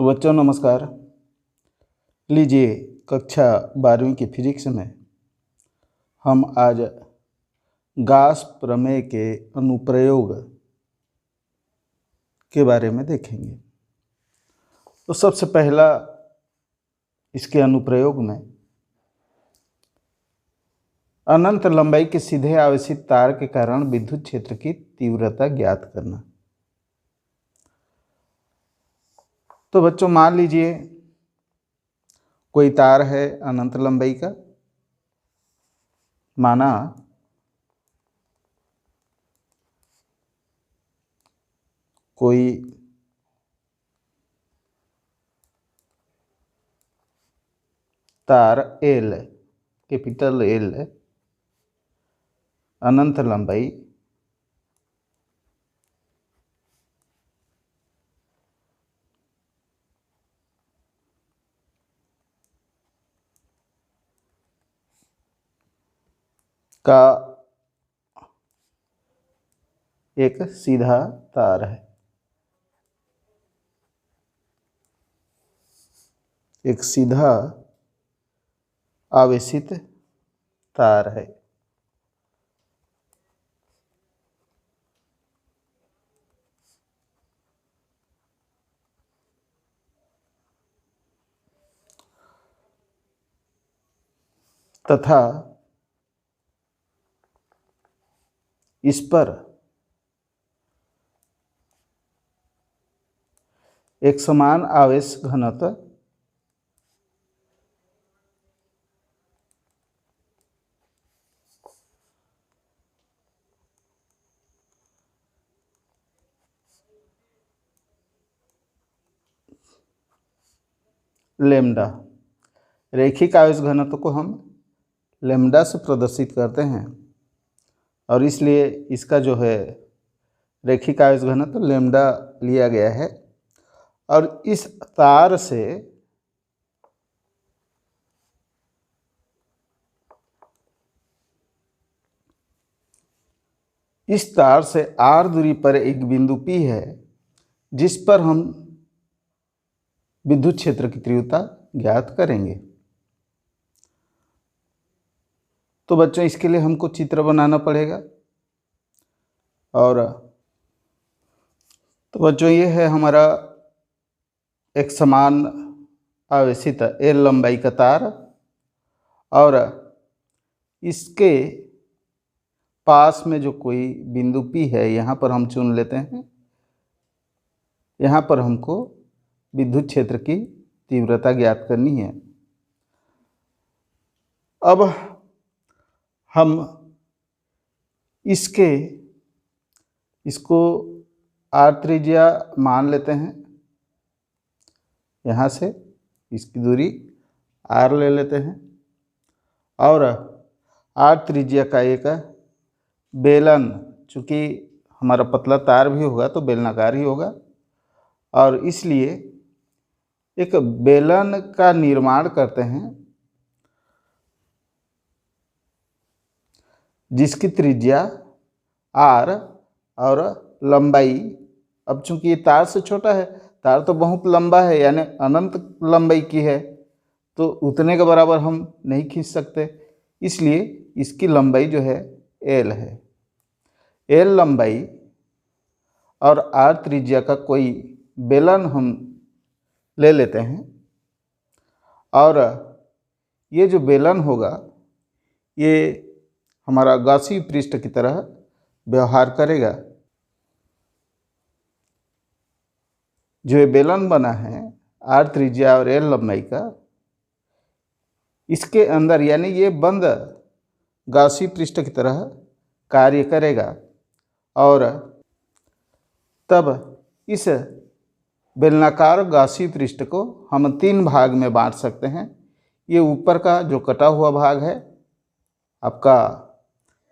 तो बच्चों नमस्कार। लीजिए कक्षा 12वीं की फिजिक्स में हम आज गास प्रमेय के अनुप्रयोग के बारे में देखेंगे। तो सबसे पहला इसके अनुप्रयोग में अनंत लंबाई के सीधे आवेशित तार के कारण विद्युत क्षेत्र की तीव्रता ज्ञात करना। तो बच्चों मान लीजिए कोई तार है अनंत लंबाई का, माना कोई तार L, कैपिटल L, अनंत लंबाई का एक सीधा तार है, एक सीधा आवेशित तार है। तथा इस पर एक समान आवेश घनत्व लेम्डा, रैखिक आवेश घनत्व को हम लेम्डा से प्रदर्शित करते हैं और इसलिए इसका जो है रैखिक आवेश घनत्व लेम्डा लिया गया है। और इस तार से r दूरी पर एक बिंदु P है जिस पर हम विद्युत क्षेत्र की तीव्रता ज्ञात करेंगे। तो बच्चों इसके लिए हमको चित्र बनाना पड़ेगा। और तो बच्चों ये है हमारा एक समान आवेशित L लंबाई का तार और इसके पास में जो कोई बिंदु P है यहाँ पर हम चुन लेते हैं। यहाँ पर हमको विद्युत क्षेत्र की तीव्रता ज्ञात करनी है। अब हम इसको r त्रिज्या मान लेते हैं। यहाँ से इसकी दूरी r ले लेते हैं और r त्रिज्या का एक बेलन, चूँकि हमारा पतला तार भी होगा तो बेलनाकार ही होगा और इसलिए एक बेलन का निर्माण करते हैं जिसकी त्रिज्या r और लंबाई, अब चूंकि ये तार से छोटा है, तार तो बहुत लंबा है यानी अनंत लंबाई की है, तो उतने के बराबर हम नहीं खींच सकते, इसलिए इसकी लंबाई जो है L है। L लंबाई और r त्रिज्या का कोई बेलन हम ले लेते हैं और ये जो बेलन होगा ये हमारा गासी पृष्ठ की तरह व्यवहार करेगा। जो ये बेलन बना है r त्रिज्या और L लंबाई का, इसके अंदर यानी ये बंद गासी पृष्ठ की तरह कार्य करेगा और तब इस बेलनाकार गासी पृष्ठ को हम 3 भाग में बांट सकते हैं। ये ऊपर का जो कटा हुआ भाग है आपका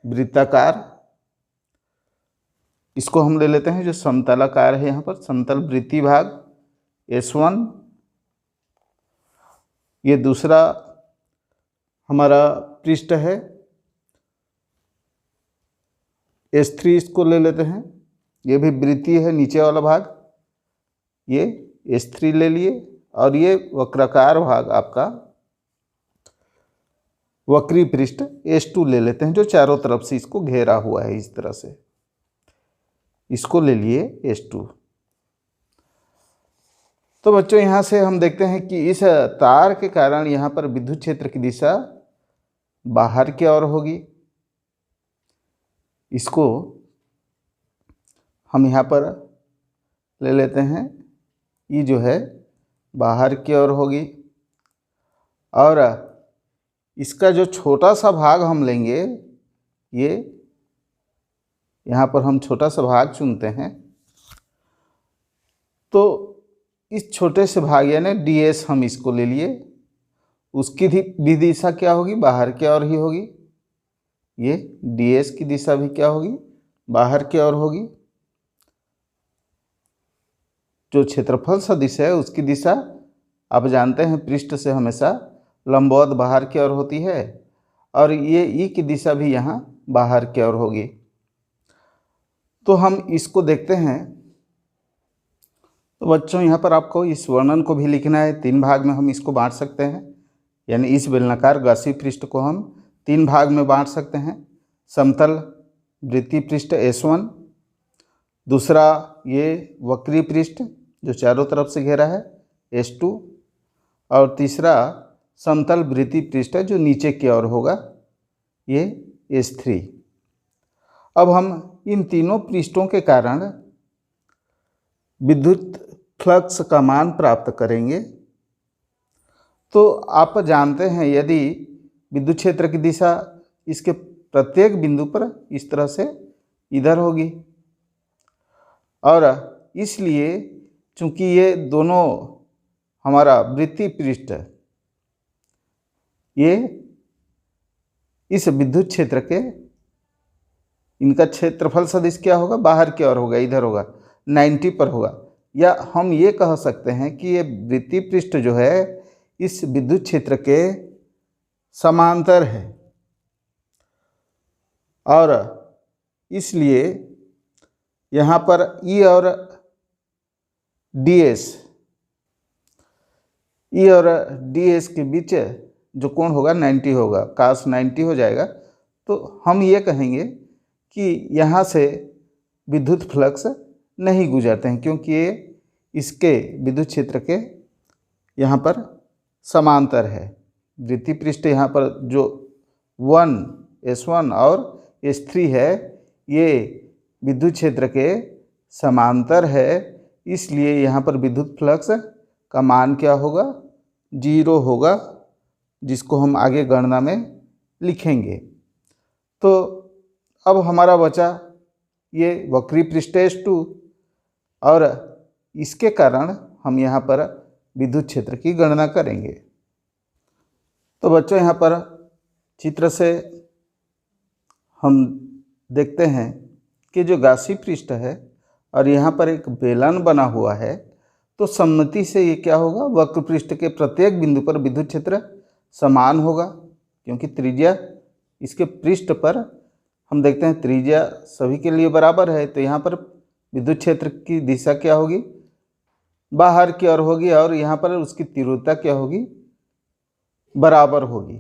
वृत्ताकार, इसको हम ले लेते हैं जो समतलाकार है, यहाँ पर समतल वृत्तीय भाग S1। ये दूसरा हमारा पृष्ठ है S3, इसको ले लेते हैं, ये भी वृत्तीय है नीचे वाला भाग, ये H3 ले लिए और ये वक्राकार भाग आपका वक्री पृष्ठ H2 ले लेते हैं, जो चारों तरफ से इसको घेरा हुआ है। इस तरह से इसको ले लिए H2। तो बच्चों यहाँ से हम देखते हैं कि इस तार के कारण यहाँ पर विद्युत क्षेत्र की दिशा बाहर की ओर होगी। इसको हम यहाँ पर ले लेते हैं, ये जो है बाहर की ओर होगी, और इसका जो छोटा सा भाग हम लेंगे, ये यहाँ पर हम छोटा सा भाग चुनते हैं, तो इस छोटे से भाग यानी DS हम इसको ले लिए, उसकी भी दिशा क्या होगी, बाहर की ओर ही होगी। ये DS की दिशा भी क्या होगी, बाहर की ओर होगी। जो क्षेत्रफल सदिश है उसकी दिशा आप जानते हैं पृष्ठ से हमेशा लंबवत बाहर की ओर होती है, और ये ई की दिशा भी यहाँ बाहर की ओर होगी। तो हम इसको देखते हैं। तो बच्चों यहाँ पर आपको इस वर्णन को भी लिखना है। 3 भाग में हम इसको बांट सकते हैं, यानी इस बेलनाकार गासी पृष्ठ को हम 3 भाग में बांट सकते हैं। समतल वृत्तीय पृष्ठ S1, दूसरा ये वक्री पृष्ठ जो चारों तरफ से घेरा है S2, और तीसरा समतल वृत्तीय पृष्ठ जो नीचे की ओर होगा, ये S3। अब हम इन तीनों पृष्ठों के कारण विद्युत फ्लक्स का मान प्राप्त करेंगे। तो आप जानते हैं यदि विद्युत क्षेत्र की दिशा इसके प्रत्येक बिंदु पर इस तरह से इधर होगी, और इसलिए चूंकि ये दोनों हमारा वृत्तीय पृष्ठ ये इस विद्युत क्षेत्र के इनका क्षेत्रफल सदिश क्या होगा, बाहर की ओर होगा, इधर होगा, 90 पर होगा। या हम ये कह सकते हैं कि ये वृत्तीय पृष्ठ जो है इस विद्युत क्षेत्र के समांतर है, और इसलिए यहाँ पर E और DS के बीच जो कोण होगा 90 होगा, cos 90 हो जाएगा। तो हम ये कहेंगे कि यहाँ से विद्युत फ्लक्स नहीं गुजरते हैं, क्योंकि ये इसके विद्युत क्षेत्र के यहाँ पर समांतर है। वृत्तीय पृष्ठ यहाँ पर जो S1 और S3 है, ये विद्युत क्षेत्र के समांतर है, इसलिए यहाँ पर विद्युत फ्लक्स का मान क्या होगा, 0 होगा, जिसको हम आगे गणना में लिखेंगे। तो अब हमारा बचा ये वक्री पृष्ठ S2, और इसके कारण हम यहाँ पर विद्युत क्षेत्र की गणना करेंगे। तो बच्चों यहाँ पर चित्र से हम देखते हैं कि जो गासी पृष्ठ है और यहाँ पर एक बेलन बना हुआ है, तो सम्मति से ये क्या होगा, वक्र पृष्ठ के प्रत्येक बिंदु पर विद्युत क्षेत्र समान होगा, क्योंकि त्रिज्या इसके पृष्ठ पर हम देखते हैं त्रिज्या सभी के लिए बराबर है। तो यहाँ पर विद्युत क्षेत्र की दिशा क्या होगी, बाहर की ओर होगी, और यहाँ पर उसकी तीव्रता क्या होगी, बराबर होगी।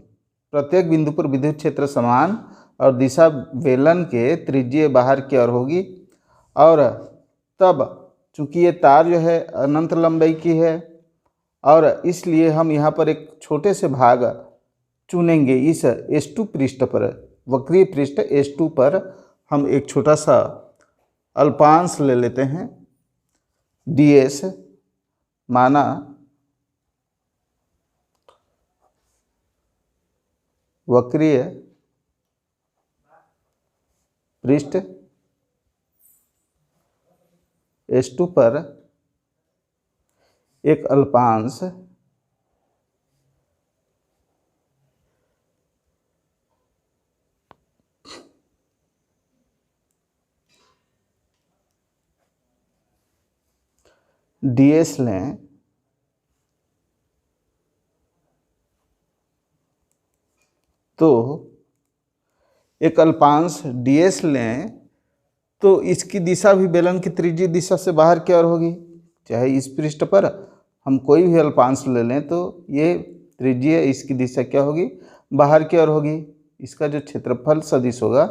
प्रत्येक बिंदु पर विद्युत क्षेत्र समान और दिशा बेलन के त्रिज्या बाहर की ओर होगी। और तब चूंकि ये तार जो है अनंत लंबाई की है, और इसलिए हम यहाँ पर एक छोटे से भाग चुनेंगे। इस S2 पृष्ठ पर, वक्रीय पृष्ठ S2 पर हम एक छोटा सा अल्पांश ले लेते हैं, DS माना वक्रीय पृष्ठ S2 पर एक अल्पांश DS लें, तो एक अल्पांश DS लें तो इसकी दिशा भी बेलन की त्रिज्यीय दिशा से बाहर की ओर होगी, चाहे इस पृष्ठ पर हम कोई भी अल्पांश ले लें तो ये त्रिज्यीय इसकी दिशा क्या होगी, बाहर की ओर होगी। इसका जो क्षेत्रफल सदिश होगा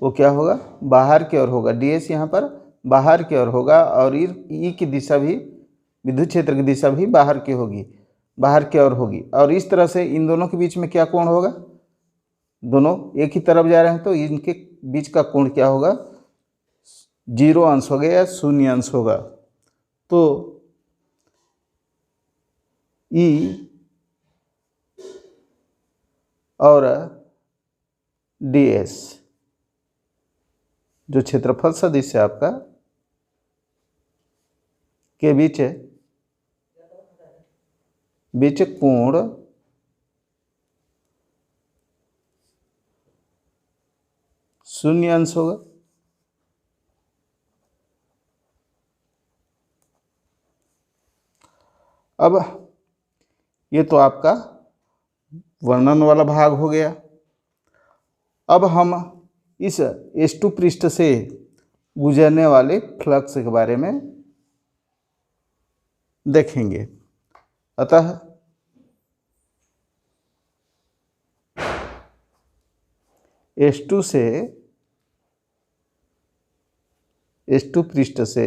वो क्या होगा, बाहर की ओर होगा। ds यहाँ पर बाहर की ओर होगा और ई की दिशा भी, विद्युत क्षेत्र की दिशा भी बाहर की होगी, बाहर की ओर होगी। और इस तरह से इन दोनों के बीच में क्या कोण होगा, दोनों एक ही तरफ जा रहे हैं तो इनके बीच का कोण क्या होगा, 0 अंश होगा या 0 अंश होगा। तो ई और ds जो क्षेत्रफल सदिश है आपका के बीच कोण शून्य अंश होगा। अब ये तो आपका वर्णन वाला भाग हो गया। अब हम इस S2 पृष्ठ से गुजरने वाले फ्लक्स के बारे में देखेंगे। अतः S2 पृष्ठ से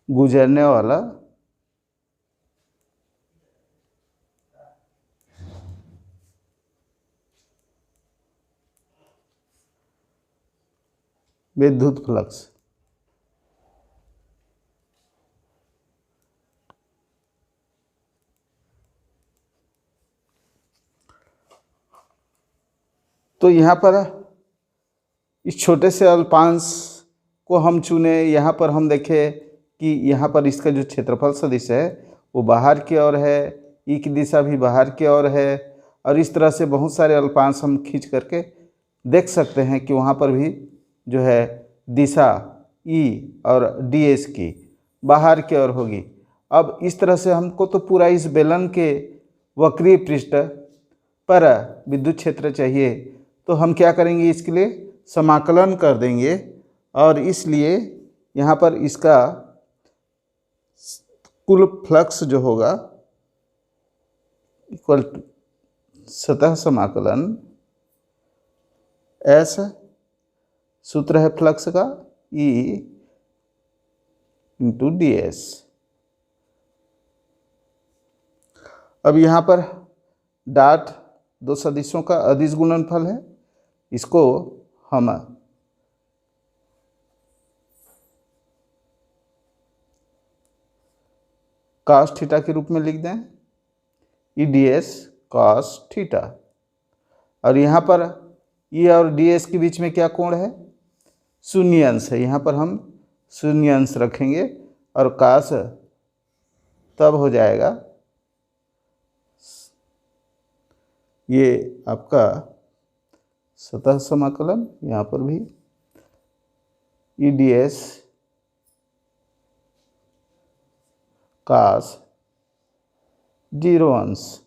गुजरने वाला विद्युत फ्लक्स तो यहाँ पर इस छोटे से अल्पांश को हम चुने। यहाँ पर हम देखें कि यहाँ पर इसका जो क्षेत्रफल सदिश है वो बाहर की ओर है, ई की दिशा भी बाहर की ओर है। और इस तरह से बहुत सारे अल्पांश हम खींच करके देख सकते हैं कि वहाँ पर भी जो है दिशा ई और ds की बाहर की ओर होगी। अब इस तरह से हमको तो पूरा इस बेलन के वक्रीय पृष्ठ पर विद्युत क्षेत्र चाहिए, तो हम क्या करेंगे, इसके लिए समाकलन कर देंगे। और इसलिए यहाँ पर इसका कुल फ्लक्स जो होगा इक्वल टू सतह समाकलन S, सूत्र है फ्लक्स का E इंटू ds। अब यहाँ पर डॉट दो सदिशों का अदिश गुणनफल है, इसको हम cos थीटा के रूप में लिख दें, ई ds cos थीटा। और यहाँ पर ई और ds के बीच में क्या कोण है, शून्य अंश है। यहाँ पर हम शून्य अंश रखेंगे और cos तब हो जाएगा ये आपका सतह समाकलन, यहाँ पर भी ई ds cos 0 अंश,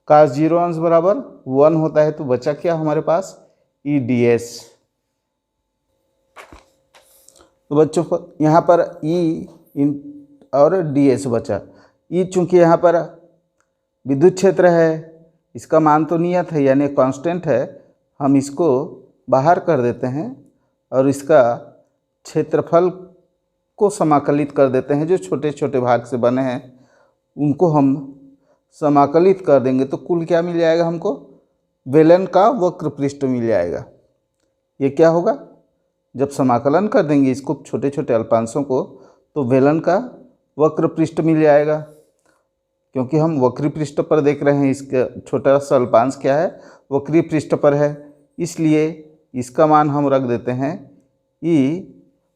cos 0 अंश बराबर 1 होता है। तो बचा क्या हमारे पास, ई ds। तो बच्चों को यहाँ पर ई और ds बचा। ई चूंकि यहाँ पर विद्युत क्षेत्र है, इसका मान तो नियत है यानी कांस्टेंट है, हम इसको बाहर कर देते हैं और इसका क्षेत्रफल को समाकलित कर देते हैं। जो छोटे छोटे भाग से बने हैं उनको हम समाकलित कर देंगे तो कुल क्या मिल जाएगा हमको, बेलन का वक्र पृष्ठ मिल जाएगा। ये क्या होगा, जब समाकलन कर देंगे इसको छोटे छोटे अल्पांशों को तो बेलन का वक्र पृष्ठ मिल जाएगा। क्योंकि हम वक्री पृष्ठ पर देख रहे हैं, इसका छोटा सा अल्पांश क्या है, वक्री पृष्ठ पर है, इसलिए इसका मान हम रख देते हैं ई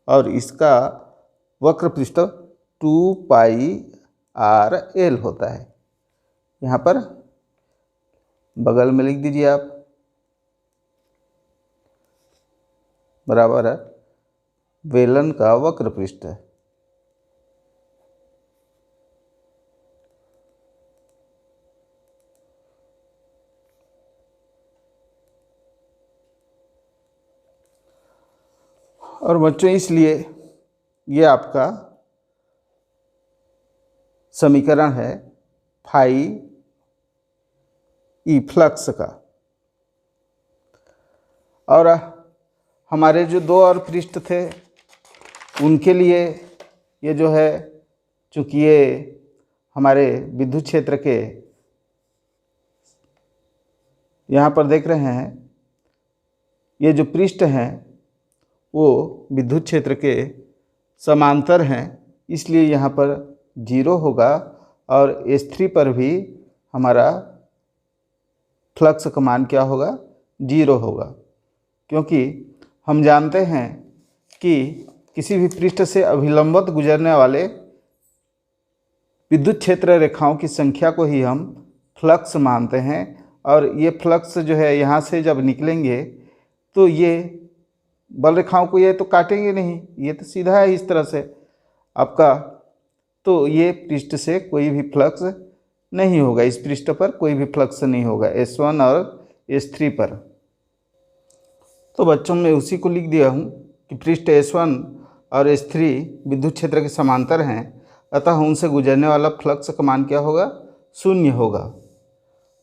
और इसका वक्र पृष्ठ 2πr_l होता है। यहाँ पर बगल में लिख दीजिए आप, बराबर है बेलन का वक्र पृष्ठ है। और बच्चों इसलिए ये आपका समीकरण है फाई ई फ्लक्स का। और हमारे जो दो और पृष्ठ थे उनके लिए ये जो है, चूँकि ये हमारे विद्युत क्षेत्र के यहाँ पर देख रहे हैं, ये जो पृष्ठ हैं वो विद्युत क्षेत्र के समांतर हैं, इसलिए यहाँ पर 0 होगा और S3 पर भी हमारा फ्लक्स का मान क्या होगा, 0 होगा। क्योंकि हम जानते हैं कि किसी भी पृष्ठ से अभिलंबत गुजरने वाले विद्युत क्षेत्र रेखाओं की संख्या को ही हम फ्लक्स मानते हैं। और ये फ्लक्स जो है यहाँ से जब निकलेंगे तो ये बल रेखाओं को ये तो काटेंगे नहीं, ये तो सीधा है इस तरह से आपका, तो ये पृष्ठ से कोई भी फ्लक्स नहीं होगा, इस पृष्ठ पर कोई भी फ्लक्स नहीं होगा S1 और S3 पर। तो बच्चों में उसी को लिख दिया हूँ कि पृष्ठ S1 और S3 विद्युत क्षेत्र के समांतर हैं, अतः उनसे गुजरने वाला फ्लक्स का मान क्या होगा, 0 होगा।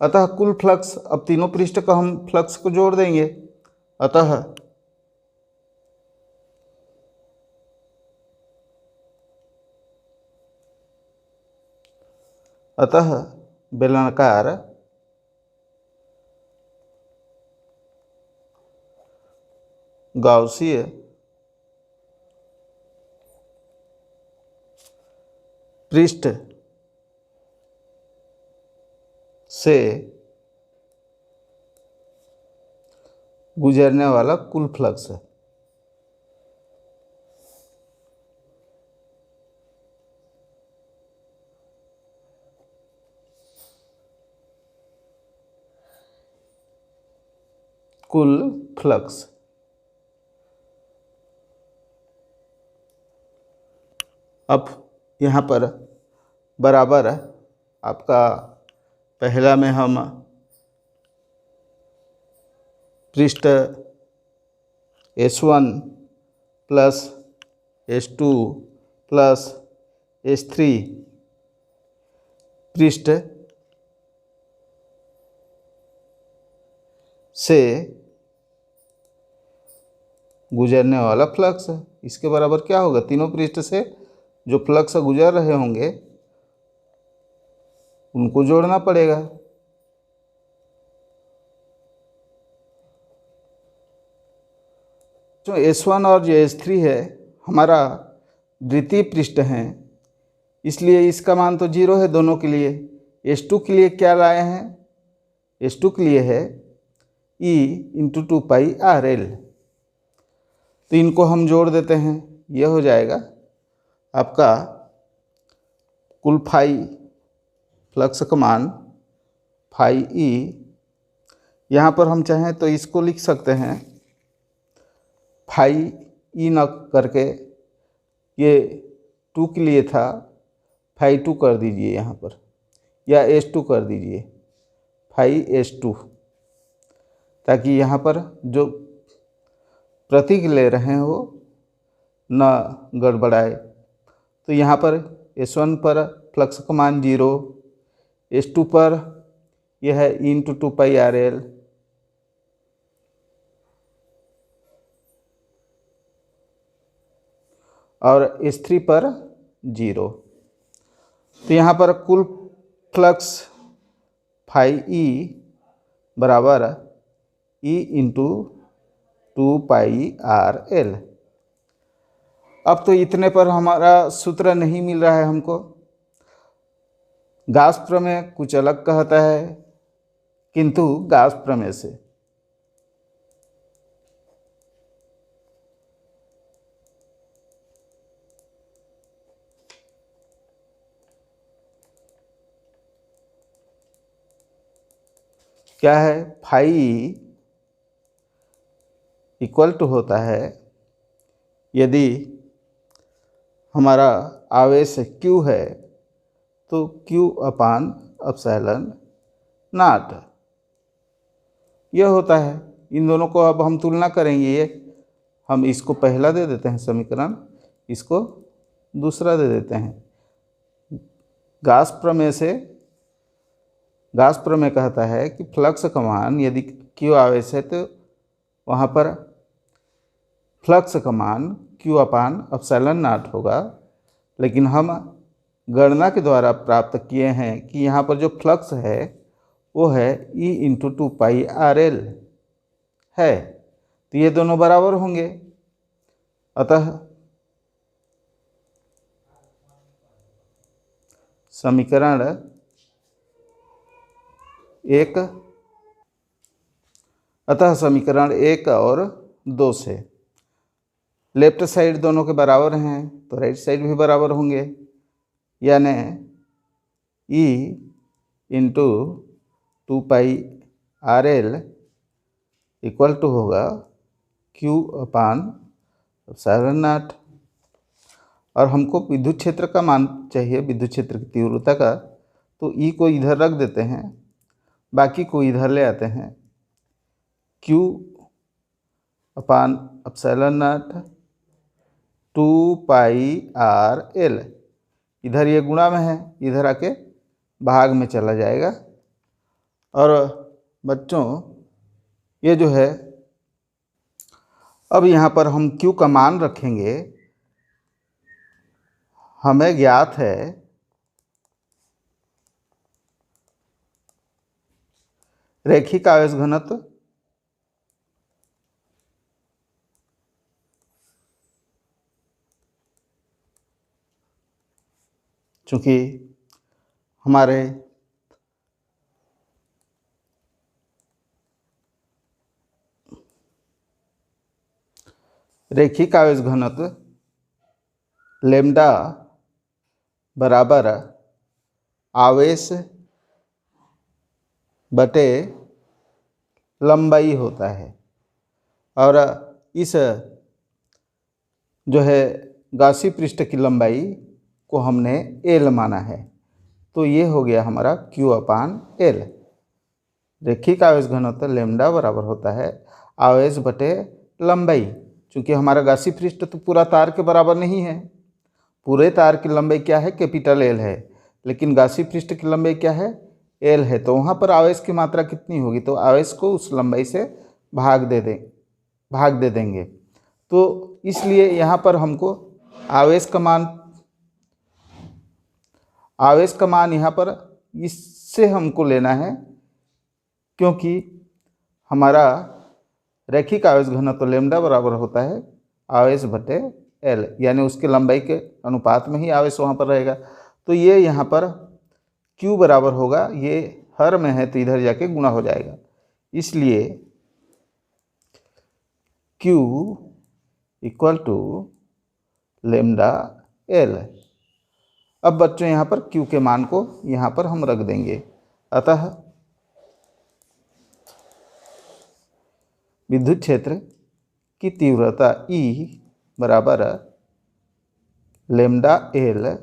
अतः कुल फ्लक्स, अब तीनों पृष्ठ का हम फ्लक्स को जोड़ देंगे, अतः बेलनाकार गाउसीय पृष्ठ से गुजरने वाला कुल फ्लक्स है। कुल फ्लक्स। अब यहाँ पर बराबर आपका पहला में हम पृष्ठ S1 plus S2 plus S3 पृष्ठ से गुजरने वाला फ्लक्स है, इसके बराबर क्या होगा, तीनों पृष्ठ से जो फ्लक्स गुजर रहे होंगे उनको जोड़ना पड़ेगा। जो S1 और जो S3 है हमारा द्वितीय पृष्ठ हैं, इसलिए इसका मान तो 0 है दोनों के लिए। S2 के लिए क्या लाए हैं, S2 के लिए है E × 2πRL, तो इनको हम जोड़ देते हैं, यह हो जाएगा आपका कुल फाई फ्लक्स का मान फाई ई। यहाँ पर हम चाहें तो इसको लिख सकते हैं फाई ई न करके, ये 2 के लिए था, फाई 2 कर दीजिए यहाँ पर, या S2 कर दीजिए, फाई S2, ताकि यहाँ पर जो प्रतीक ले रहे हैं वो न गड़बड़ाए। तो यहाँ पर S1 पर फ्लक्स का मान 0, S2 पर यह है E × 2πRL, और S3 पर 0। तो यहाँ पर कुल फ्लक्स फाई ई बराबर E × 2πRL। अब तो इतने पर हमारा सूत्र नहीं मिल रहा है हमको। गाउस प्रमेय कुछ अलग कहता है, किंतु गाउस प्रमेय से क्या है, फाई इक्वल टू होता है, यदि हमारा आवेश Q है तो Q/ε0 यह होता है। इन दोनों को अब हम तुलना करेंगे, ये हम इसको पहला दे देते हैं समीकरण, इसको दूसरा दे देते हैं। गाउस प्रमेय कहता है कि फ्लक्स का मान यदि Q आवेश है तो वहाँ पर फ्लक्स का मान Q/ε0 होगा। लेकिन हम गणना के द्वारा प्राप्त किए हैं कि यहाँ पर जो फ्लक्स है वो है E×2πrl है, तो ये दोनों बराबर होंगे। अतः समीकरण 1 और 2 से लेफ्ट साइड दोनों के बराबर हैं तो राइट साइड भी बराबर होंगे, यानी E×2πrl इक्वल टू होगा Q/ε0। और हमको विद्युत क्षेत्र का मान चाहिए, विद्युत क्षेत्र की तीव्रता का, तो E को इधर रख देते हैं, बाकी को इधर ले आते हैं। Q/ε0 2πrl, इधर ये गुणा में है, इधर आके भाग में चला जाएगा। और बच्चों ये जो है, अब यहाँ पर हम Q का मान रखेंगे। हमें ज्ञात है रैखिक आवेश घनत्व, चूँकि हमारे रैखिक आवेश घनत्व लेम्डा बराबर आवेश बटे लंबाई होता है। और इस जो है गासी पृष्ठ की लंबाई को हमने L माना है, तो ये हो गया हमारा Q/L। रैखिक आवेश घनत्व लेम्डा बराबर होता है आवेश बटे लंबाई। चूँकि हमारा गासी पृष्ठ तो पूरा तार के बराबर नहीं है, पूरे तार की लंबाई क्या है, कैपिटल L है, लेकिन गासी पृष्ठ की लंबाई क्या है, L है। तो वहाँ पर आवेश की मात्रा कितनी होगी, तो आवेश को उस लंबाई से भाग दे देंगे। तो इसलिए यहाँ पर हमको आवेश का मान यहाँ पर इससे हमको लेना है, क्योंकि हमारा रैखिक आवेश घनत्व लेम्डा बराबर होता है आवेश बटे L, यानी उसके लंबाई के अनुपात में ही आवेश वहाँ पर रहेगा। तो ये यहाँ पर Q बराबर होगा, ये हर में है तो इधर जाके गुणा हो जाएगा, इसलिए Q equal to lambda L। अब बच्चों यहाँ पर Q के मान को यहाँ पर हम रख देंगे। अतः विद्युत क्षेत्र की तीव्रता E बराबर लेम्डा L/ε0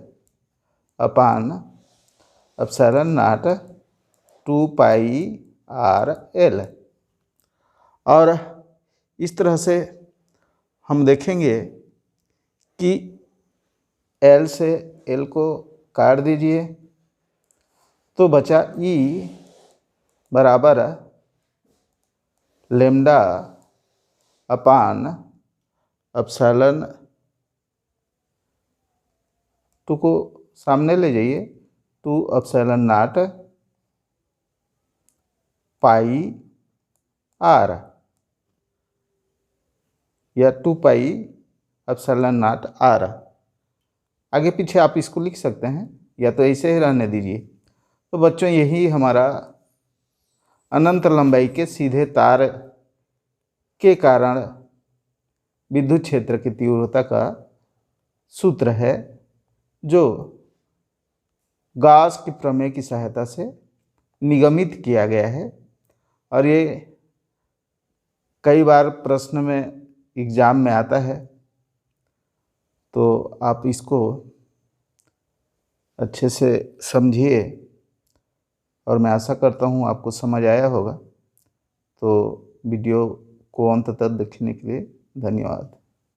2πrl। और इस तरह से हम देखेंगे कि L से L को काट दीजिए तो बचा E बराबर लेम्डा /ε2 को सामने ले जाइए, 2ε0 πr या 2πε0r। आगे पीछे आप इसको लिख सकते हैं या तो ऐसे ही रहने दीजिए। तो बच्चों यही हमारा अनंत लंबाई के सीधे तार के कारण विद्युत क्षेत्र की तीव्रता का सूत्र है, जो गाउस के प्रमेय की सहायता से निगमित किया गया है। और ये कई बार प्रश्न में एग्जाम में आता है, तो आप इसको अच्छे से समझिए और मैं आशा करता हूँ आपको समझ आया होगा। तो वीडियो को अंत तक देखने के लिए धन्यवाद।